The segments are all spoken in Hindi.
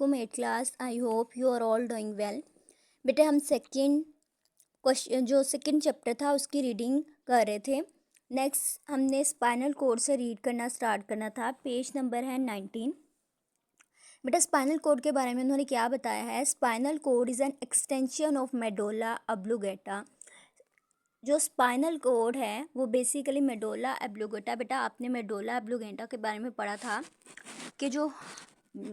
वालेकुम at class. I hope you are all doing well. बेटे हम सेकंड चैप्टर था उसकी रीडिंग कर रहे थे। नेक्स्ट हमने स्पाइनल कोड से रीड करना स्टार्ट करना था। पेज नंबर है 19। बेटा स्पाइनल कोड के बारे में उन्होंने क्या बताया है। Spinal cord is an extension of medulla oblongata. जो स्पाइनल कोड है वो बेसिकली मेडुला ऑब्लिंगेटा, बेटा आपने मेडुला ऑब्लिंगेटा के बारे में पढ़ा था कि जो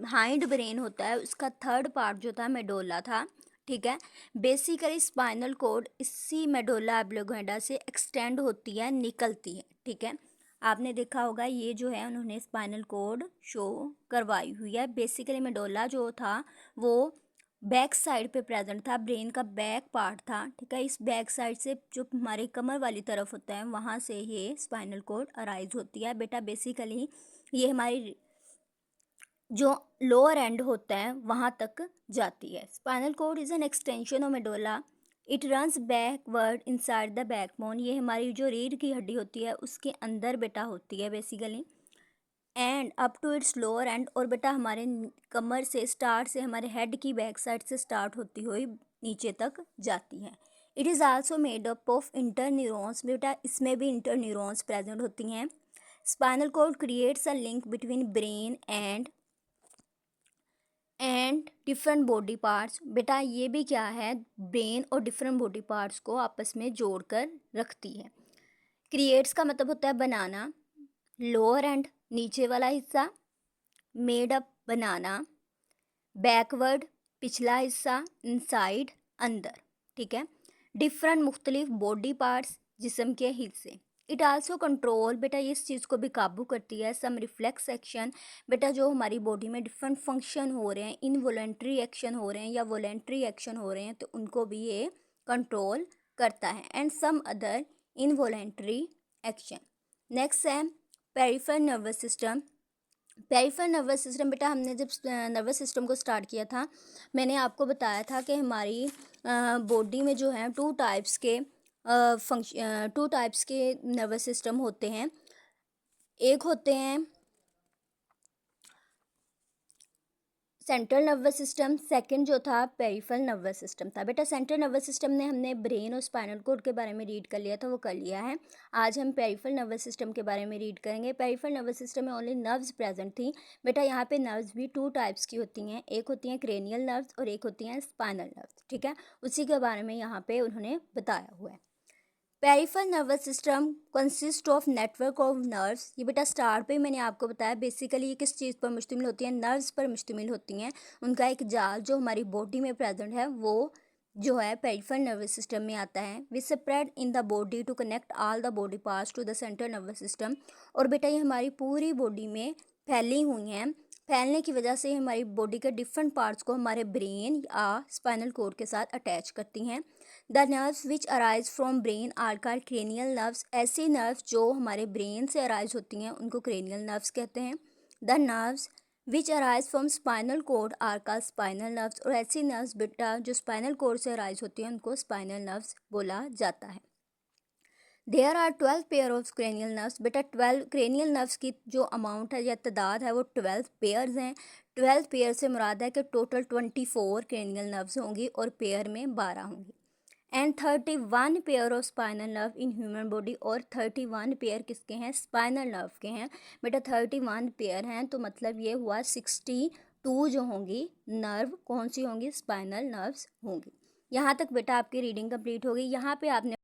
हाइंड ब्रेन होता है उसका थर्ड पार्ट जो था मेडुला था। ठीक है, बेसिकली स्पाइनल कोड इसी मेडुला ऑब्लिंगेटा से एक्सटेंड होती है, निकलती है। ठीक है, आपने देखा होगा ये जो है उन्होंने स्पाइनल कोड शो करवाई हुई है। बेसिकली मेडुला जो था वो बैक साइड पे प्रेजेंट था, ब्रेन का बैक पार्ट था। ठीक है, इस बैक साइड से जो हमारे कमर वाली तरफ होता है वहाँ से ये स्पाइनल कोड अराइज होती है। बेटा बेसिकली ये हमारी जो लोअर एंड होता है वहाँ तक जाती है। Spinal cord is an extension of medulla. It runs backward inside the backbone. ये हमारी जो रीढ़ की हड्डी होती है उसके अंदर बेटा होती है basically, and up to its lower end. और बेटा हमारे कमर से स्टार्ट से हमारे हेड की बैक साइड से स्टार्ट होती हुई नीचे तक जाती है। It is also made up of inter neurons. बेटा इसमें भी इंटर न्यूरॉन्स प्रेजेंट होती हैं। Spinal cord creates a link between brain and different body parts. बेटा ये भी क्या है, ब्रेन और डिफरेंट बॉडी पार्ट्स को आपस में जोड़कर रखती है। क्रिएट्स का मतलब होता है बनाना, लोअर एंड नीचे वाला हिस्सा, मेड अप बनाना, बैकवर्ड पिछला हिस्सा, इनसाइड अंदर। ठीक है, डिफरेंट मुख्तलिफ बॉडी पार्ट्स जिस्म के हिस्से। इट आल्सो कंट्रोल, बेटा ये इस चीज़ को भी काबू करती है। सम रिफ्लेक्स एक्शन, बेटा जो हमारी बॉडी में डिफरेंट फंक्शन हो रहे हैं, इनवॉलेंट्री एक्शन हो रहे हैं या वॉलेंट्री एक्शन हो रहे हैं, तो उनको भी ये कंट्रोल करता है। And some other involuntary action. Next है peripheral nervous system. Peripheral nervous system, बेटा हमने जब नर्वस सिस्टम को स्टार्ट किया था मैंने आपको बताया था कि हमारी बॉडी में जो है टू टाइप्स के नर्वस सिस्टम होते हैं। एक होते हैं सेंट्रल नर्वस सिस्टम, सेकंड जो था पेरिफेरल नर्वस सिस्टम था। बेटा सेंट्रल नर्वस सिस्टम ने हमने ब्रेन और स्पाइनल कोड के बारे में रीड कर लिया था, वो कर लिया है। आज हम पेरिफेरल नर्वस सिस्टम के बारे में रीड करेंगे। पेरिफेरल नर्वस सिस्टम में ओनली नर्व्स प्रेजेंट थी। बेटा यहाँ पे नर्व्स भी टू टाइप्स की होती हैं, एक होती हैं क्रेनियल नर्व्स और एक होती हैं स्पाइनल नर्व्स। ठीक है, उसी के बारे में यहाँ पे उन्होंने बताया हुआ है। Peripheral nervous system consist of network of nerves. ये बेटा स्टार्ट पे मैंने आपको बताया बेसिकली ये किस चीज़ पर मुश्तमिल होती हैं, नर्व्स पर मुश्तमिल होती हैं। उनका एक जाल जो हमारी बॉडी में प्रेजेंट है वो जो है पेरिफेरल नर्वस सिस्टम में आता है। We spread in the body to connect all the body parts to the central nervous system. और बेटा ये हमारी पूरी बॉडी में फैली हुई हैं। फैलने की वजह से हमारी बॉडी के डिफरेंट पार्ट्स को हमारे ब्रेन या स्पाइनल कोड के साथ अटैच करती हैं। The nerves which arise from brain are called cranial nerves. ऐसी नर्व्स जो हमारे ब्रेन से अराइज होती हैं उनको क्रेनियल नर्व्स कहते हैं। The nerves which arise from spinal cord are called spinal nerves. और ऐसी नर्व्स बेटा जो स्पाइनल कोड से अराइज होती हैं उनको स्पाइनल नर्व्स बोला जाता है। There are 12 pair of cranial nerves. बेटा 12 क्रेनियल नर्व्स की जो अमाउंट है या तादाद है वो 12 पेयर्स हैं। 12 पेयर से मुराद है कि टोटल 24 क्रेनियल नर्व्स होंगी और पेयर में 12 होंगी। And 31 pair of spinal nerve in human body. और 31 पेयर किसके हैं, स्पाइनल नर्व के हैं। बेटा 31 पेयर हैं तो मतलब ये हुआ 62 जो होंगी नर्व कौन सी होंगी, स्पाइनल नर्व्स होंगी। यहाँ तक बेटा आपकी रीडिंग कंप्लीट होगी। यहाँ पे आपने